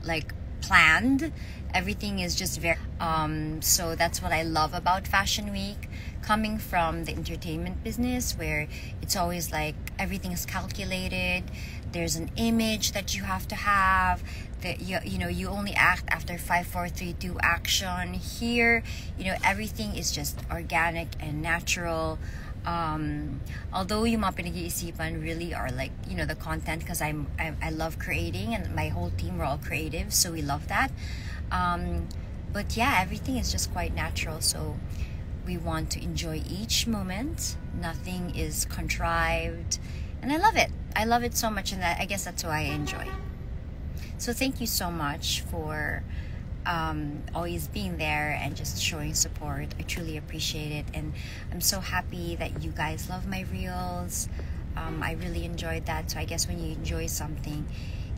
like planned. Everything is just very so that's what I love about Fashion Week, coming from the entertainment business where it's always like everything is calculated. There's an image that you have to have, that you know, you only act after 5 4 3 2 action. Here, you know, everything is just organic and natural. Although yung mga pinag-iisipan really are like, you know, the content, because I love creating, and my whole team, we're all creative, so we love that. But yeah, everything is just quite natural, so we want to enjoy each moment. Nothing is contrived, and I love it. I love it so much, and I guess that's why I enjoy. So thank you so much for always being there and just showing support. I truly appreciate it, and I'm so happy that you guys love my reels. I really enjoyed that. So I guess when you enjoy something,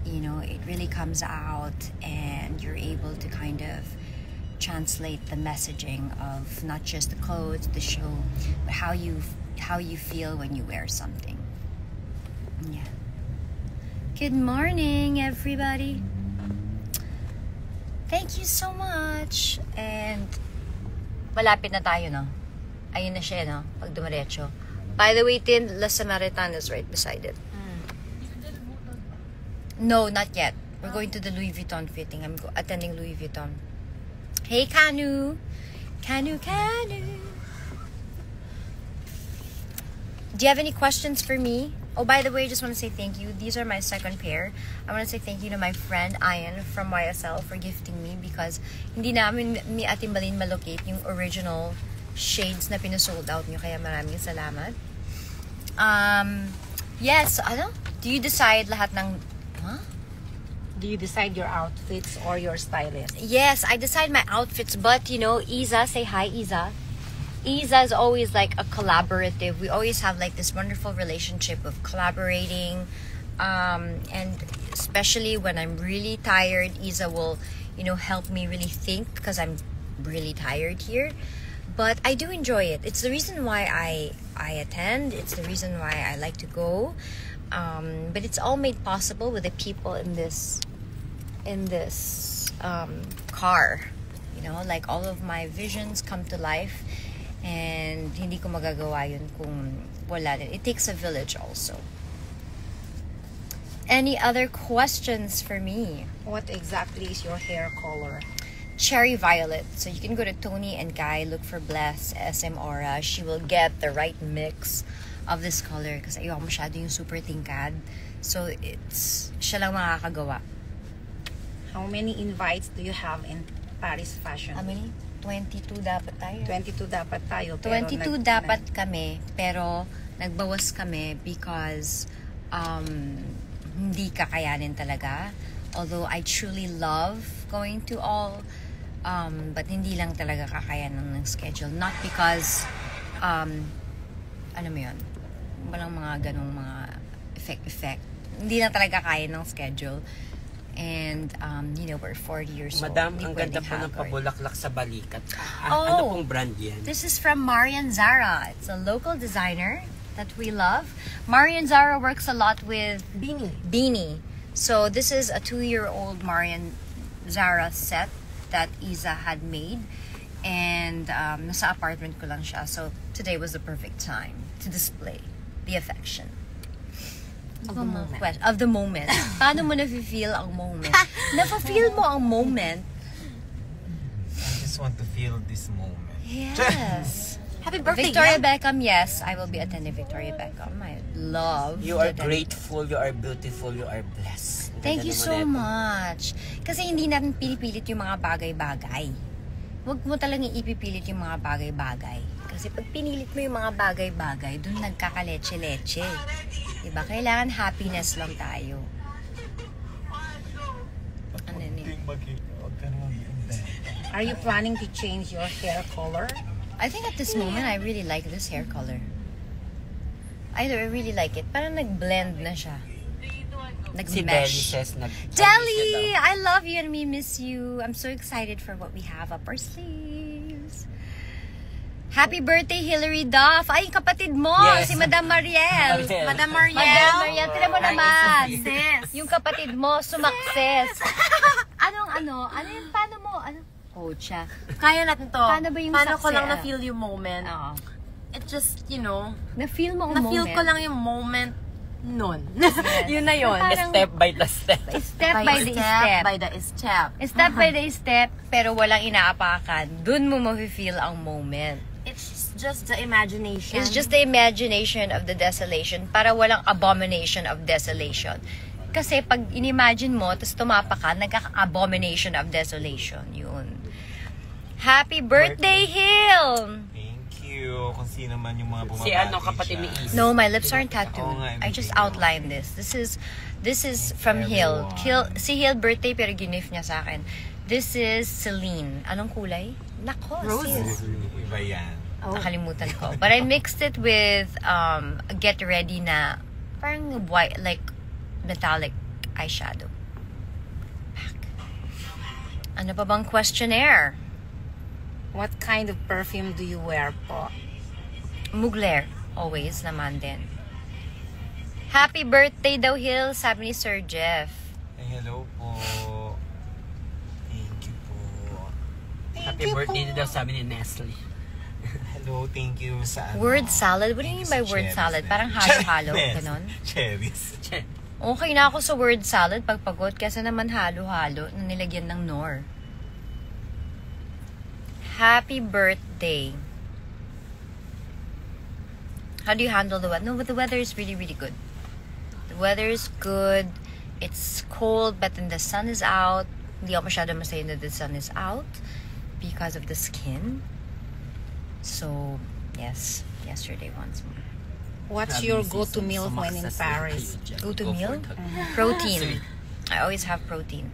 you know, it really comes out, and you're able to kind of translate the messaging of not just the clothes, the show, but how you feel when you wear something. Yeah. Good morning, everybody. Thank you so much. And malapit na tayo, no? Ayun na siya, no? Pag dumiretso. By the way, Tin, La Samaritan is right beside it. No, not yet. We're going to the Louis Vuitton fitting. I'm attending Louis Vuitton. Hey, Kanu. Kanu. Do you have any questions for me? Oh, by the way, I just want to say thank you. These are my second pair. I want to say thank you to my friend Ian from YSL for gifting me, because hindi namin ni Ate Malin malocate yung original shades na pinasold out nyo. Kaya maraming salamat. Yes, ano? Do you decide lahat ng... Huh? Do you decide your outfits or your stylist? Yes, I decide my outfits, but you know, Isa, say hi, Isa. Isa is always like a collaborative. We always have like this wonderful relationship of collaborating, and especially when I'm really tired, Isa will, you know, help me really think, because I'm really tired here. But I do enjoy it. It's the reason why I attend. It's the reason why I like to go. But it's all made possible with the people in this car. You know, like all of my visions come to life. And hindi ko magagawa yun kung wala din. It takes a village also. Any other questions for me? What exactly is your hair color? Cherry violet. So you can go to Tony and Guy, look for Bless, SM Aura. She will get the right mix of this color, kasi ayoko masyado yung super tingkad. So siya lang makakagawa. How many invites do you have in Paris Fashion? How many? 22 dapat tayo. 22 dapat tayo. 22 dapat kami, pero nagbawas kami because hindi kakayanin talaga. Although I truly love going to all, but hindi lang talaga kakayanin ng schedule. Not because, ano mo yun, walang mga ganong mga effect. Hindi lang talaga kaya ng schedule. And, you know, we're 40 years old. Madam, ang ganda po ng pabulaklak sa balikat. Oh, ano pong brand yan? This is from Marian Zara. It's a local designer that we love. Marian Zara works a lot with Beanie. So this is a 2-year-old Marian Zara set that Isa had made. And nasa apartment ko lang siya. So today was the perfect time to display the affection. Of the moment. Paano mo na-feel ang moment? Na-feel mo ang moment? I just want to feel this moment. Yes. Happy birthday, Victoria Beckham, yes. I will be attending Victoria Beckham. I love You are grateful, you are beautiful, you are blessed. Thank you so much. Kasi hindi natin pinipilit yung mga bagay-bagay. Huwag mo talagang ipipilit yung mga bagay-bagay. Kasi pag pinilit mo yung mga bagay-bagay, dun nagkakaleche-leche. Diba? Kailangan happiness lang tayo. Ano yun? Are you planning to change your hair color? I think at this moment, I really like this hair color. I really like it. Parang nag-blend na siya. Si Deli Nag-mesh. says Deli! I love you and we miss you. I'm so excited for what we have up our sleeves. Happy birthday, Hilary Duff! Ay, kapatid mo! Yes. Si Madam Mariel! Madam Mariel. Madam Mariel, tira mo naman! Sis. Yung kapatid mo, sumakses. paano mo, coach siya. Kaya natin to. Paano ba yung Paano ko success? lang na-feel yung moment? Oo. It just, you know, Na-feel mo ang na-feel moment. ko lang yung moment nun. Yun na yun. Parang- Step by the step. Step by the step. By the step. Step by the step, pero walang inaapakan. Doon mo ma-feel ang moment. It's just the imagination. It's just the imagination of the desolation para walang abomination of desolation. Kasi pag inimagine mo, tapos tumapa ka, nagka-abomination of desolation. Yun. Happy birthday, Hill! Thank you. Kung sino man yung mga bumabati Si ano, kapatid ni Isa. No, my lips aren't tattooed. Oo nga, I just everything. outlined this. This is from Hill. Si Hill birthday pero gift niya sa akin. This is Celine. Anong kulay? Nako, sis. Iba yan. Nakalimutan ko. But I mixed it with Get Ready na parang white, like metallic eyeshadow. Back. Ano pa bang questionnaire? What kind of perfume do you wear po? Mugler. Always naman din. Happy birthday daw, Hill, sabi ni Sir Jeff. Ay, hello po. Thank you po. Happy birthday daw sabi ni Nestle. Hello, thank you sa ano. Word salad? What do you mean by Sa word cherries salad? na. Parang halo-halo, Cherries. ganon? Cherries. Okay na ako sa word salad pag pagod kasi naman halo-halo na nilagyan ng nor. Happy birthday. How do you handle the weather? No, but the weather is really, really good. The weather is good. It's cold, but then the sun is out. Hindi ako masyado masaya na the sun is out because of the skin. So, yes. Yesterday once more. What's your go-to meal when in Paris? Go-to meal? Protein. I always have protein.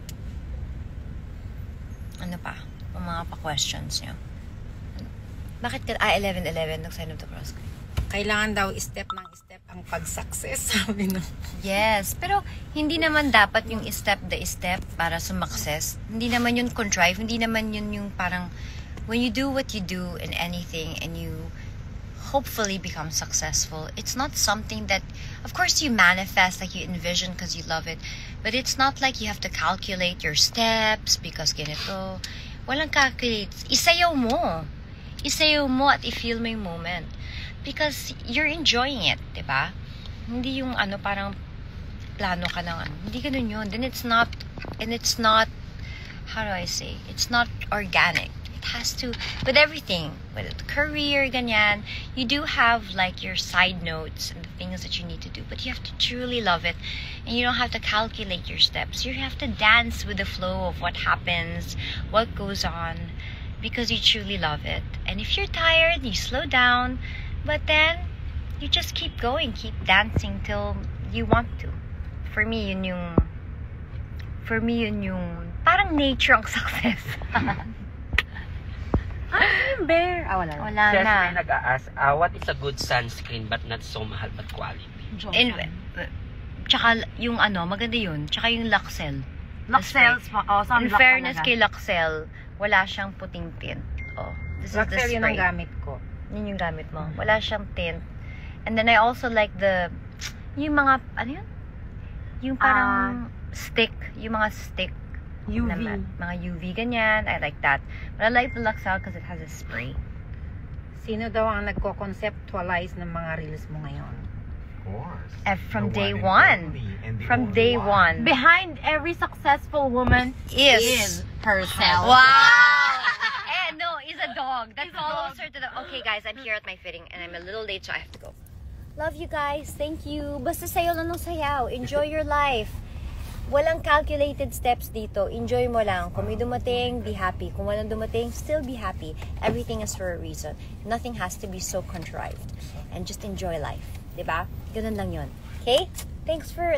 Ano pa? Ang mga pa-questions nyo. Bakit ka... 11-11. Nag-sign of the cross. Kailangan daw step ng step ang pag-success, sabi no. Yes. Pero, hindi naman dapat yung step the step para sumakses. Hindi naman yun contrive. Hindi naman yun yung parang... When you do what you do in anything and you hopefully become successful, it's not something that... Of course, you manifest, like you envision because you love it. But it's not like you have to calculate your steps because ganito. Walang calculate. Isayaw mo. Isayaw mo at i-feel mo yung moment. Because you're enjoying it, diba? Hindi yung ano, parang plano ka ng ano. Hindi ganun yun. Then it's not, and it's not, how do I say? It's not organic. It has to, with everything, with career, ganyan, you do have like your side notes and the things that you need to do, but you have to truly love it, and you don't have to calculate your steps. You have to dance with the flow of what happens, what goes on, because you truly love it. And if you're tired, you slow down, but then you just keep going, keep dancing till you want to. For me, yun yung parang nature ang success. Bear. Wala. Wala Just na. may nag-a-ask, what is a good sunscreen but not so mahal but quality? Tsaka yung ano, maganda yun. Tsaka yung Luxel. Luxels pa. In fairness kay Luxel, wala siyang puting tint. Oh, this is the Luxel yun ang spray. gamit ko. Yun yung gamit mo. Wala siyang tint. And then I also like yung mga, ano yun? Yung parang stick. Yung mga stick. UV. Naman. Mga UV, ganyan. I like that. But I like the Luxel because it has a spray. Sino daw ang nagko-conceptualize ng mga reels mo ngayon? Of course. From The day and one. only, and the From only day one. one. Behind every successful woman Is herself. Wow! No, is a dog. That follows her to the... Okay, guys, I'm here at my fitting and I'm a little late, so I have to go. Love you guys. Thank you. Basta sayaw lang ng sayaw. Enjoy your life. Walang calculated steps dito. Enjoy mo lang. Kung may dumating, be happy. Kung walang dumating, still be happy. Everything is for a reason. Nothing has to be so contrived. And just enjoy life. Diba? Ganun lang yun. Okay? Thank you for